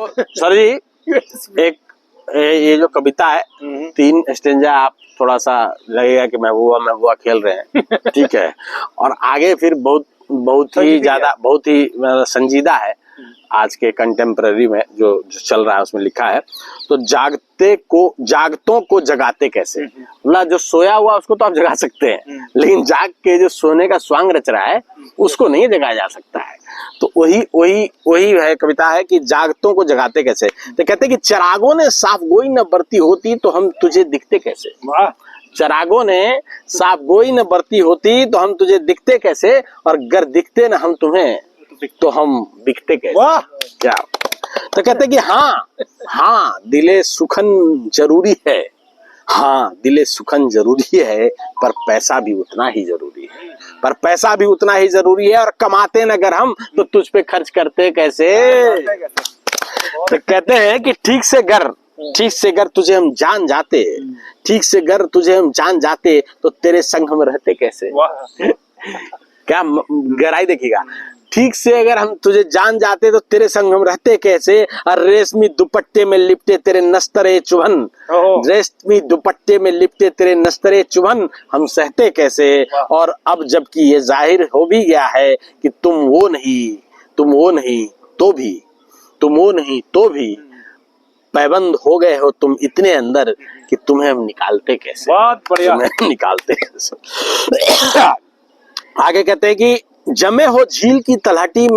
Sir जी, एक ये जो कविता है, 3 स्टेंजा आप थोड़ा सा लगेगा कि महबूबा खेल रहे हैं, ठीक है। और आगे फिर बहुत ही ज्यादा, बहुत ही संजीदा है आज के कंटेम्पररी में जो चल रहा है, उसमें लिखा है। तो जागतों को जगाते कैसे, मतलब जो सोया हुआ उसको तो आप जगा सकते हैं, लेकिन जाग के जो सोने का स्वांग रच रहा है उसको नहीं जगाया जा सकता है। तो वही है कविता है कि जागतों को जगाते कैसे। तो कहते कि चिरागों ने साफ गोई न बरती होती तो हम तुझे दिखते कैसे। चिरागों ने साफ गोई न बरती होती तो हम तुझे दिखते कैसे, और गर दिखते न हम तुम्हें तो हम बिकते कैसे। वाह क्या। तो कहते कि हाँ दिले सुखन जरूरी है, हाँ दिले सुखन जरूरी है, पर पैसा भी उतना ही जरूरी है, पर पैसा भी उतना ही जरूरी है। और कमाते न अगर हम तो तुझ पे खर्च करते कैसे। तो कहते हैं कि ठीक से गर तुझे हम जान जाते, ठीक से गर तुझे हम जान जाते तो तेरे संग हम रहते कैसे। क्या गहराई देखिएगा। ठीक से अगर हम तुझे जान जाते तो तेरे संग हम रहते कैसे, और रेशमी दुपट्टे में लिपटे तेरे नस्तरे चुभन, रेशमी दुपट्टे में लिपटे तेरे नस्तरे चुभन हम सहते कैसे। और अब जबकि ये जाहिर हो भी गया है कि तुम वो नहीं तो भी पैबंद हो गए हो तुम इतने अंदर कि तुम्हें हम निकालते कैसे। बहुत बढ़िया, तुम्हें निकालते कैसे। आगे कहते हैं कि जमे हो झील की तलहटी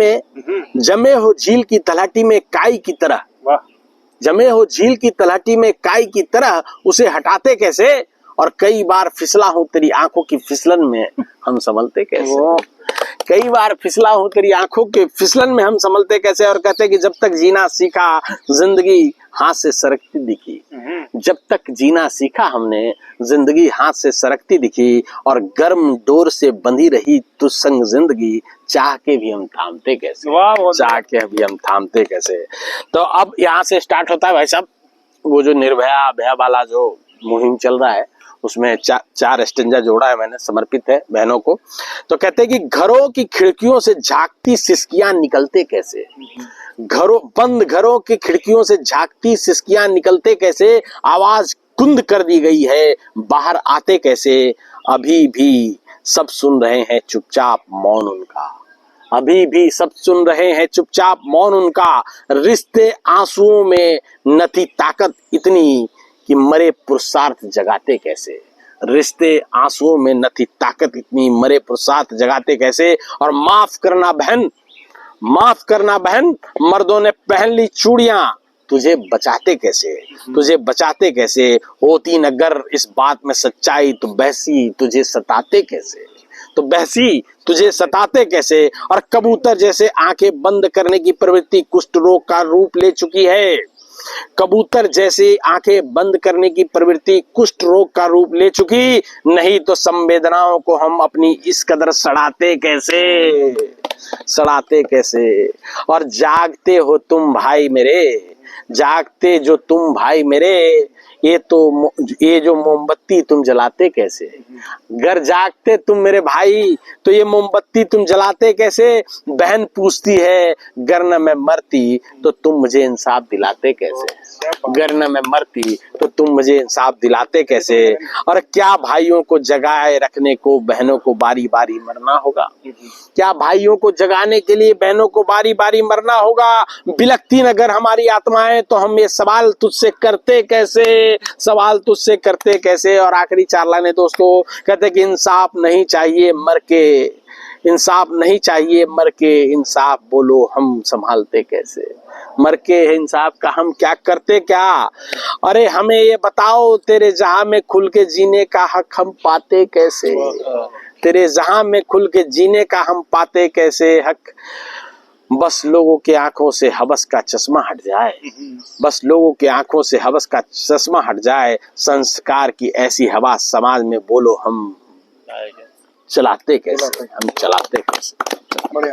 में काई की तरह, जमे हो झील की तलहटी में काई की तरह उसे हटाते कैसे, और कई बार फिसला हूं तेरी आंखों की फिसलन में हम संभलते कैसे। कई बार फिसला हूं तेरी आंखों के फिसलन में हम संभलते कैसे। और कहते हैं कि जब तक जीना सीखा जिंदगी हाथ से सरकती दिखी, जब तक जीना सीखा हमने जिंदगी हाथ से सरकती दिखी, और गर्म डोर से बंधी रही तुझ संग जिंदगी चाह के भी हम थामते कैसे, चाह के भी हम थामते कैसे। तो अब यहाँ से स्टार्ट होता है भाई साहब, वो जो निर्भया भया वाला जो मुहिम चल रहा है उसमें 4 स्टेंजा जोड़ा है मैंने, समर्पित है बहनों को। तो कहते हैं कि घरों की खिड़कियों से झांकती सिसकियां निकलते कैसे, बंद घरों की खिड़कियों से झांकती सिसकियां निकलते कैसे, आवाज कुंद कर दी गई है बाहर आते कैसे। अभी भी सब सुन रहे हैं चुपचाप मौन उनका, अभी भी सब सुन रहे हैं चुपचाप मौन उनका। रिश्ते आंसुओं में न थी ताकत इतनी कि मरे पुरुषार्थ जगाते कैसे, रिश्ते आंसुओं में न थी ताकत इतनी मरे पुरुषार्थ जगाते कैसे। और माफ करना बहन मर्दों ने पहन ली चूड़ियां तुझे बचाते कैसे, होती नगर इस बात में सच्चाई तो बहसी तुझे सताते कैसे। और कबूतर जैसे आंखें बंद करने की प्रवृत्ति कुष्ठ रोग का रूप ले चुकी है, कबूतर जैसे आंखें बंद करने की प्रवृत्ति कुष्ठ रोग का रूप ले चुकी, नहीं तो संवेदनाओं को हम अपनी इस कदर सड़ाते कैसे। और जागते हो तुम भाई मेरे, जागते जो तुम भाई मेरे, ये जो मोमबत्ती तुम जलाते कैसे। घर जागते तुम मेरे भाई तो ये मोमबत्ती तुम जलाते कैसे। बहन पूछती है गर न मैं मरती तो तुम मुझे इंसाफ दिलाते कैसे, गर न मैं मरती तो तुम मुझे इंसाफ दिलाते कैसे। और क्या भाइयों को जगाए रखने को बहनों को बारी बारी मरना होगा, क्या भाइयों को जगाने के लिए बहनों को बारी बारी मरना होगा। बिलखती नगर हमारी आत्माएं तो हम ये सवाल तुझसे करते कैसे। और आखिरी 4 लाइनें दोस्तों कहते कि इंसाफ नहीं चाहिए मर के, इंसाफ बोलो हम संभालते कैसे। मर के इंसाफ का हम क्या करते क्या। अरे हमें ये बताओ तेरे जहां में खुल के जीने का हक हम पाते कैसे, तेरे जहां में खुल के जीने का हम पाते कैसे हक। बस लोगों के आंखों से हवस का चश्मा हट जाए, बस लोगों के आंखों से हवस का चश्मा हट जाए। संस्कार की ऐसी हवा समाज में बोलो हम चलाते कैसे, हम चलाते कैसे। बढ़िया।